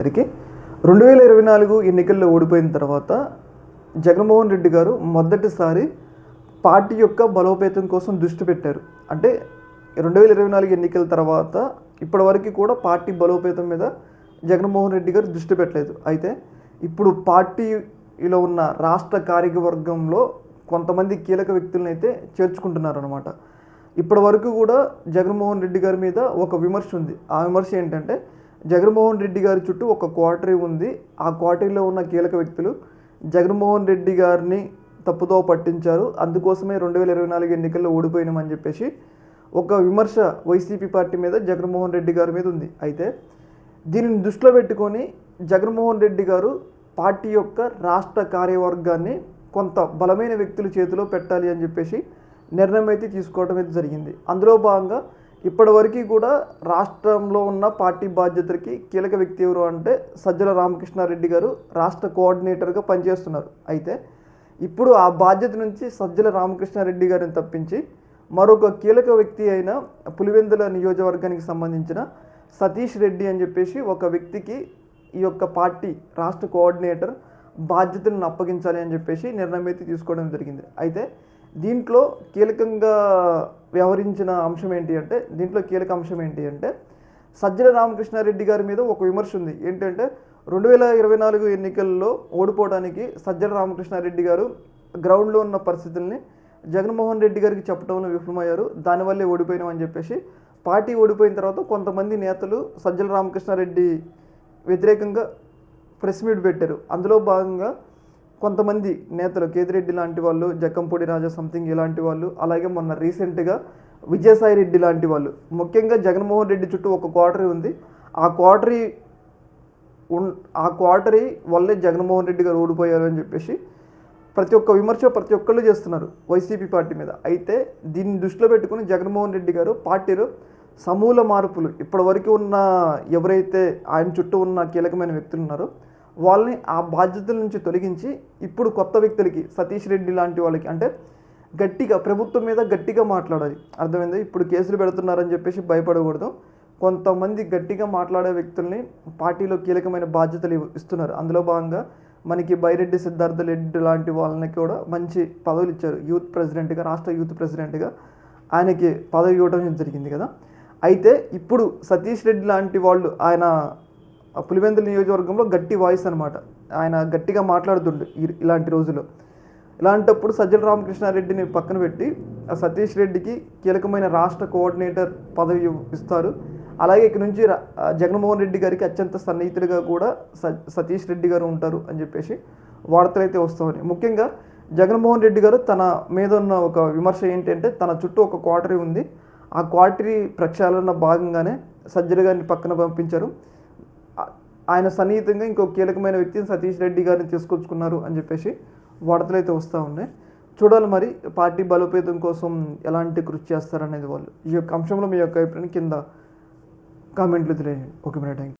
గారికి 2024 ఎన్నికల్లో ఓడిపోయిన తర్వాత జగన్మోహన్ రెడ్డి గారు మొదటిసారి పార్టీ యొక్క బలోపేతం కోసం దృష్టి పెట్టారు. అంటే 2024 ఎన్నికల తర్వాత ఇప్పటివరకు కూడా పార్టీ బలోపేతం మీద జగన్మోహన్ రెడ్డి గారు దృష్టి పెట్టలేదు. అయితే ఇప్పుడు పార్టీలో ఉన్న రాష్ట్ర కార్యవర్గంలో కొంతమంది కీలక వ్యక్తులను అయితే చేర్చుకుంటున్నారు అనమాట. ఇప్పటి వరకు కూడా జగన్మోహన్ రెడ్డి గారి మీద ఒక విమర్శ ఉంది. ఆ విమర్శ ఏంటంటే జగన్మోహన్ రెడ్డి గారి చుట్టూ ఒక క్వార్టరీ ఉంది. ఆ క్వార్టరీలో ఉన్న కీలక వ్యక్తులు జగన్మోహన్ రెడ్డి గారిని తప్పుదో పట్టించారు. అందుకోసమే 2024 ఎన్నికల్లో ఓడిపోయినామని చెప్పేసి ఒక విమర్శ వైసీపీ పార్టీ మీద జగన్మోహన్ రెడ్డి గారి మీద ఉంది. అయితే దీనిని దృష్టిలో పెట్టుకొని జగన్మోహన్ రెడ్డి గారు పార్టీ యొక్క రాష్ట్ర కార్యవర్గాన్ని కొంత బలమైన వ్యక్తుల చేతిలో పెట్టాలి అని చెప్పేసి నిర్ణయం అయితే తీసుకోవడం అయితే జరిగింది. అందులో భాగంగా ఇప్పటివరకు కూడా రాష్ట్రంలో ఉన్న పార్టీ బాధ్యతలకి కీలక వ్యక్తి ఎవరు అంటే సజ్జల రామకృష్ణారెడ్డి గారు రాష్ట్ర కోఆర్డినేటర్గా పనిచేస్తున్నారు. అయితే ఇప్పుడు ఆ బాధ్యత నుంచి సజ్జల రామకృష్ణారెడ్డి గారిని తప్పించి మరొక కీలక వ్యక్తి అయిన పులివెందుల నియోజకవర్గానికి సంబంధించిన సతీష్ రెడ్డి అని చెప్పేసి ఒక వ్యక్తికి ఈ యొక్క పార్టీ రాష్ట్ర కోఆర్డినేటర్ బాధ్యతలను అప్పగించాలి అని చెప్పేసి నిర్ణయం అయితే తీసుకోవడం జరిగింది. అయితే దీంట్లో కీలకంగా వ్యవహరించిన అంశం ఏంటి అంటే కీలక అంశం ఏంటి అంటే సజ్జల రామకృష్ణారెడ్డి గారి మీద ఒక విమర్శ ఉంది. ఏంటంటే 2024 ఎన్నికల్లో ఓడిపోవడానికి సజ్జల రామకృష్ణారెడ్డి గారు గ్రౌండ్లో ఉన్న పరిస్థితుల్ని జగన్మోహన్ రెడ్డి గారికి చెప్పడంలో విఫలమయ్యారు. దానివల్లే ఓడిపోయినామని చెప్పేసి పార్టీ ఓడిపోయిన తర్వాత కొంతమంది నేతలు సజ్జల రామకృష్ణారెడ్డి వ్యతిరేకంగా ప్రెస్ మీట్ పెట్టారు. అందులో భాగంగా కొంతమంది నేతలు కేతిరెడ్డి లాంటి వాళ్ళు, జక్కంపూడి రాజా సంథింగ్ ఇలాంటి వాళ్ళు, అలాగే మొన్న రీసెంట్గా విజయసాయి రెడ్డి లాంటి వాళ్ళు, ముఖ్యంగా జగన్మోహన్ రెడ్డి చుట్టూ ఒక క్వార్టరీ ఉంది. ఆ క్వార్టరీ వల్లే జగన్మోహన్ రెడ్డి గారు ఓడిపోయారు అని చెప్పేసి ప్రతి ఒక్కళ్ళు చేస్తున్నారు వైసీపీ పార్టీ మీద. అయితే దీన్ని దృష్టిలో పెట్టుకుని జగన్మోహన్ రెడ్డి గారు పార్టీలో సమూల మార్పులు ఇప్పటివరకు ఉన్న ఎవరైతే ఆయన చుట్టూ ఉన్న కీలకమైన వ్యక్తులు ఉన్నారో వాళ్ళని ఆ బాధ్యతల నుంచి తొలగించి ఇప్పుడు కొత్త వ్యక్తులకి సతీష్ రెడ్డి లాంటి వాళ్ళకి అంటే గట్టిగా ప్రభుత్వం మీద గట్టిగా మాట్లాడాలి. అర్థమైంది? ఇప్పుడు కేసులు పెడుతున్నారని చెప్పేసి భయపడకూడదు. కొంతమంది గట్టిగా మాట్లాడే వ్యక్తుల్ని పార్టీలో కీలకమైన బాధ్యతలు ఇస్తున్నారు. అందులో భాగంగా మనకి బైరెడ్డి సిద్ధార్థ రెడ్డి లాంటి వాళ్ళని కూడా మంచి పదవులు ఇచ్చారు. యూత్ ప్రెసిడెంట్గా, రాష్ట్ర యూత్ ప్రెసిడెంట్గా ఆయనకి పదవి ఇవ్వడం జరిగింది కదా. అయితే ఇప్పుడు సతీష్ రెడ్డి లాంటి వాళ్ళు ఆయన పులివెందుల నియోజకవర్గంలో గట్టి వాయిస్ అనమాట. ఆయన గట్టిగా మాట్లాడుతుండు ఇలాంటి రోజుల్లో. ఇలాంటప్పుడు సజ్జల రామకృష్ణారెడ్డిని పక్కన పెట్టి సతీష్ రెడ్డికి కీలకమైన రాష్ట్ర కోఆర్డినేటర్ పదవి ఇస్తారు. అలాగే ఇక్కడ నుంచి జగన్మోహన్ రెడ్డి గారికి అత్యంత సన్నిహితుడిగా కూడా సతీష్ రెడ్డి గారు ఉంటారు అని చెప్పేసి వార్తలు అయితే వస్తామని. ముఖ్యంగా జగన్మోహన్ రెడ్డి గారు తన మీద ఉన్న ఒక విమర్శ ఏంటంటే తన చుట్టూ ఒక క్వార్టరీ ఉంది. ఆ క్వార్టరీ ప్రక్షాళన భాగంగానే సజ్జల గారిని పక్కన పంపించారు. ఆయన సన్నిహితంగా ఇంకో కీలకమైన వ్యక్తిని సతీష్ రెడ్డి గారిని తీసుకొచ్చుకున్నారు అని చెప్పేసి వార్తలు అయితే వస్తూ ఉన్నాయి. చూడాలి మరి పార్టీ బలోపేతం కోసం ఎలాంటి కృషి చేస్తారనేది వాళ్ళు. ఈ యొక్క అంశంలో మీ యొక్క అభిప్రాయం కింద కామెంట్లు తెలియజేయండి. Okay madam, thank you.